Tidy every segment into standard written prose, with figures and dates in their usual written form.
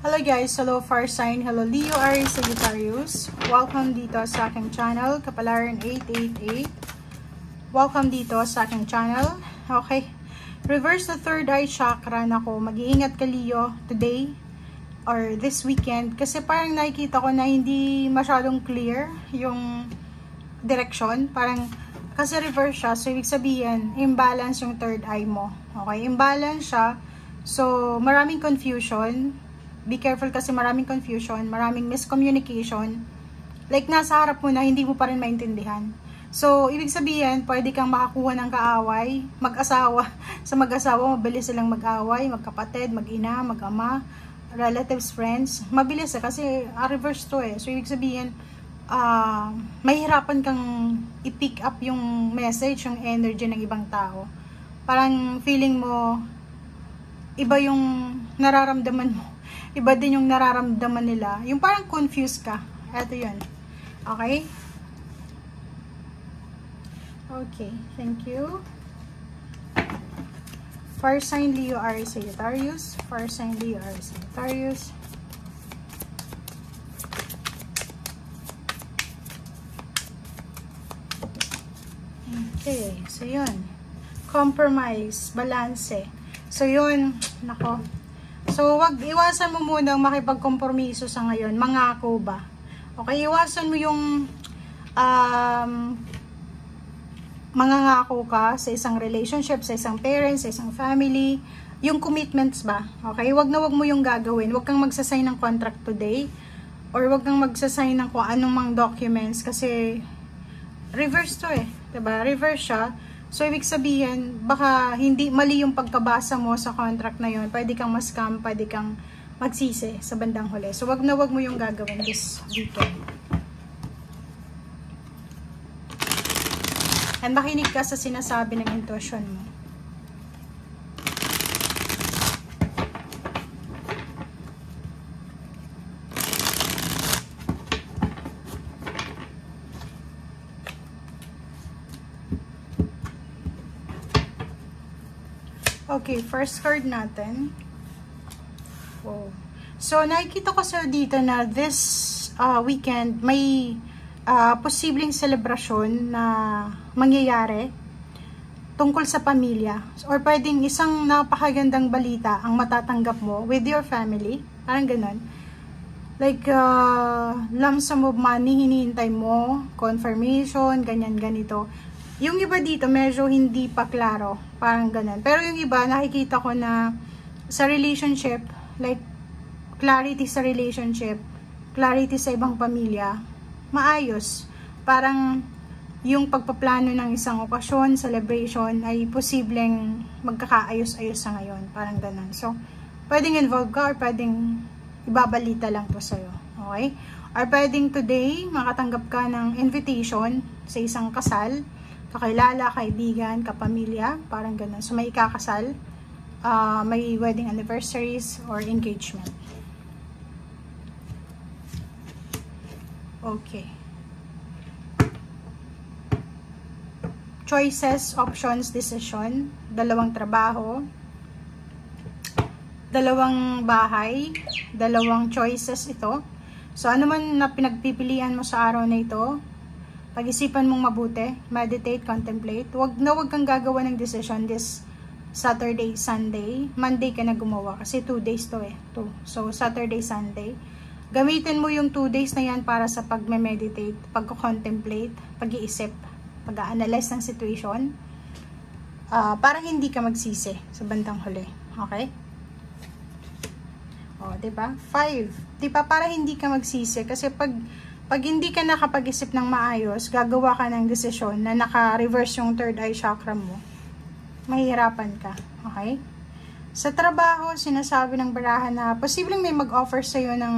Hello guys, hello fire sign, hello Leo, Aries, Sagittarius. Welcome dito sa aking channel, Kapalaran 888. Welcome dito sa aking channel. Okay, reverse the third eye chakra. Nako, mag-iingat ka Leo today or this weekend kasi parang nakikita ko na hindi masyadong clear yung direction. Parang kasi reverse siya, so ibig sabihin imbalance yung third eye mo. Okay, imbalance siya. So maraming confusion. Be careful kasi maraming confusion, maraming miscommunication. Like nasa harap mo na hindi mo pa rin maintindihan. So ibig sabihin pwede kang makakuha ng kaaway, mag-asawa. Sa mag-asawa mabilis silang mag-away, magkapatid, mag-ina, mag-ama, relatives, friends. Mabilis kasi reverse to eh. So ibig sabihin mahirapan kang i-pick up yung message, yung energy ng ibang tao. Parang feeling mo iba yung nararamdaman mo. Iba din yung nararamdaman nila. Yung parang confused ka. Ito yun. Okay? Okay. Thank you. Fire sign Leo, Aries, Sagittarius. Fire sign Leo, Aries, Sagittarius. Okay. So yun. Compromise. Balance. So yun. Nako. So, wag iwasan mo munang makipagkompromiso sa ngayon. Mangako ba? Okay, iwasan mo yung mangangako ka sa isang relationship, sa isang parents, sa isang family. Yung commitments ba? Okay, wag na wag mo yung gagawin. Wag kang magsasign ng contract today or wag kang magsasign ng kung anong mang documents kasi reverse to eh. Diba? Reverse siya. So, ibig sabihin, baka hindi mali yung pagkabasa mo sa contract na yun. Pwede kang ma-scam, pwede kang magsisi sa bandang huli. So, wag na wag mo yung gagawin this weekend. And makinig ka sa sinasabi ng intuition mo. Okay, first card natin. Oh. So, nakikita ko sa dito na this weekend may posibleng selebrasyon na mangyayari tungkol sa pamilya. Or pwedeng isang napakagandang balita ang matatanggap mo with your family. Parang ganun. Like, lump sum of money hinihintay mo, confirmation, ganyan, ganito. Yung iba dito medyo hindi pa klaro, parang ganun. Pero yung iba nakikita ko na sa relationship, like clarity sa relationship, clarity sa ibang pamilya, maayos. Parang yung pagpaplano ng isang okasyon, celebration ay posibleng magkakaayos-ayos sa ngayon, parang ganun. So, pwedeng involve ka or pwedeng ibabalita lang to sa'yo, okay? Or pwedeng today makatanggap ka ng invitation sa isang kasal, kakilala, kaibigan, kapamilya, parang ganun. So, may ikakasal, may wedding anniversaries, or engagement. Okay. Choices, options, decision. Dalawang trabaho. Dalawang bahay. Dalawang choices ito. So, ano man na pinagpipilian mo sa araw na ito, pag-isipan mong mabuti, meditate, contemplate. Wag kang gagawa ng decision this Saturday, Sunday. Monday ka na gumawa kasi 2 days to eh. So, Saturday, Sunday. Gamitin mo yung 2 days na yan para sa pag-meditate, pag-contemplate, pag-iisip, pag-analyze ng situation. Para hindi ka magsisi sa bandang huli. Okay? O, diba? 5. Diba? Para hindi ka magsisi kasi pag hindi ka nakapag-isip ng maayos, gagawa ka ng desisyon na naka-reverse yung third eye chakra mo, mahihirapan ka. Okay? Sa trabaho, sinasabi ng barahan na posibleng may mag-offer sa'yo ng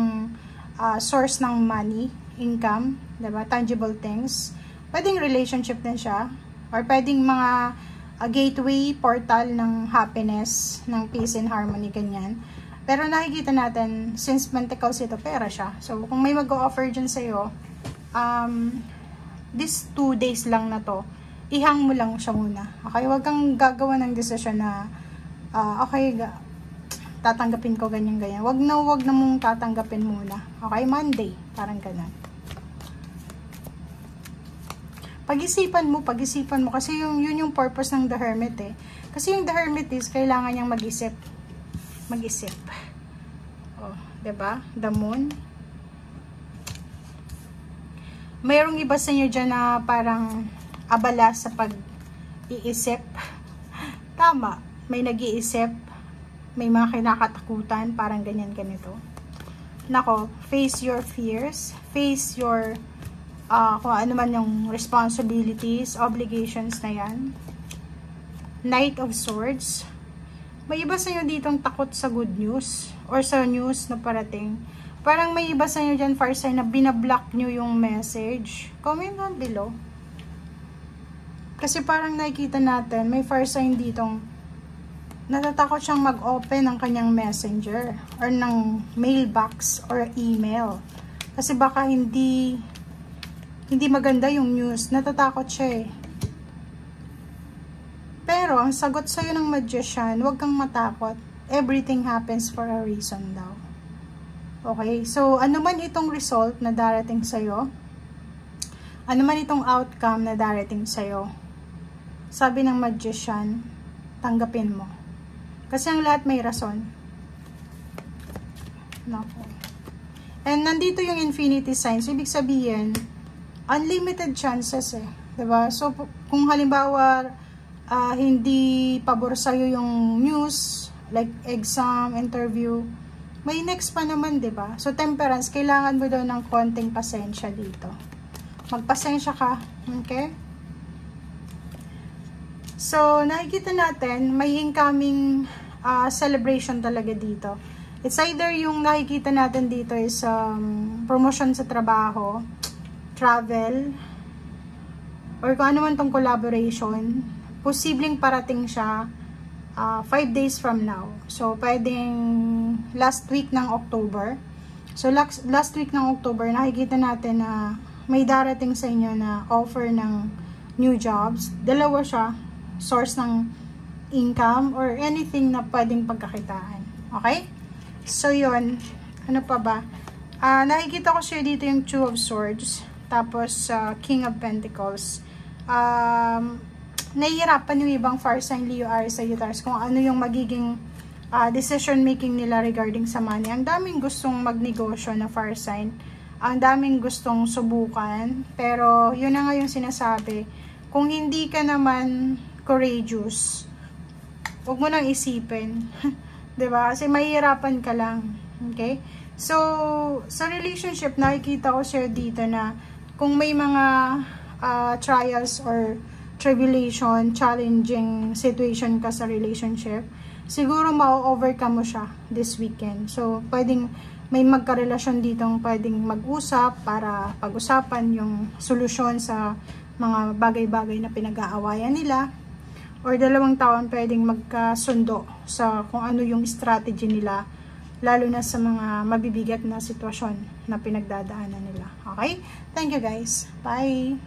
source ng money, income, diba? Tangible things. Pwedeng relationship din siya. Or pwedeng mga gateway, portal ng happiness, ng peace and harmony, ganyan. Pero nakikita natin, since Pentacles ito, pera siya. So, kung may mag-o-offer dyan sa'yo, this 2 days lang na to, ihang mo lang siya muna. Okay? Huwag kang gagawa ng decision na, okay, tatanggapin ko ganyan. Wag na mong tatanggapin muna. Okay, Monday, parang ganun. Pag-isipan mo kasi yun yung purpose ng The Hermit eh. Kasi yung The Hermit is kailangan niyang mag-isip. Oh, 'di ba? The Moon. Mayroong iba sa inyo dyan na parang abala sa pag-iisip. Tama, may nag-iisip, may mga kinakatakutan, parang ganito. Nako, face your fears, face your kung ano man yung responsibilities, obligations na yan. Knight of Swords. May iba sa inyo ditong takot sa good news or sa news na parating. Parang may iba sa inyo dyan, far sign, na binablock nyo yung message. Comment down below. Kasi parang nakikita natin, may far sign ditong natatakot siyang mag-open ng kanyang messenger or ng mailbox or email. Kasi baka hindi maganda yung news. Natatakot siya eh. Pero, ang sagot sa'yo ng Magician, huwag kang matakot. Everything happens for a reason daw. Okay, so ano man itong result na darating sa'yo, ano man itong outcome na darating sa'yo, sabi ng Magician, tanggapin mo. Kasi ang lahat may rason. Nako. And nandito yung infinity signs, ibig sabihin, unlimited chances eh. Diba? So, kung halimbawa, hindi pabor sa'yo yung news, like exam, interview, may next pa naman, 'di ba? So temperance, kailangan mo daw ng konting pasensya dito. Magpasensya ka, okay? So nakikita natin may incoming celebration talaga dito. It's either yung nakikita natin dito is promotion sa trabaho, travel, or kung ano man tong collaboration, posibleng parating siya 5 days from now. So, pwedeng last week ng October. So, last week ng October, nakikita natin na may darating sa inyo na offer ng new jobs. Dalawa siya, source ng income or anything na pwedeng pagkakitaan. Okay? So, yun. Ano pa ba? Nakikita ko siya dito yung Two of Swords. Tapos, King of Pentacles. Nahihirapan yung ibang fire sign, Leo, Aries, Sagittarius, kung ano yung magiging decision making nila regarding sa money. Ang daming gustong magnegosyo na fire sign. Ang daming gustong subukan. Pero, yun na nga yung sinasabi. Kung hindi ka naman courageous, huwag mo nang isipin. Diba? Kasi mahihirapan ka lang. Okay? So, sa relationship, nakikita ko siya dito na kung may mga trials or tribulation, challenging situation ka sa relationship, siguro ma-overcome mo siya this weekend. So, pwedeng may magkarelasyon ditong pwedeng mag-usap para pag-usapan yung solusyon sa mga bagay-bagay na pinag-aawayan nila. Or dalawang taon pwedeng magkasundo sa kung ano yung strategy nila, lalo na sa mga mabibigat na sitwasyon na pinagdadaanan nila. Okay? Thank you guys. Bye!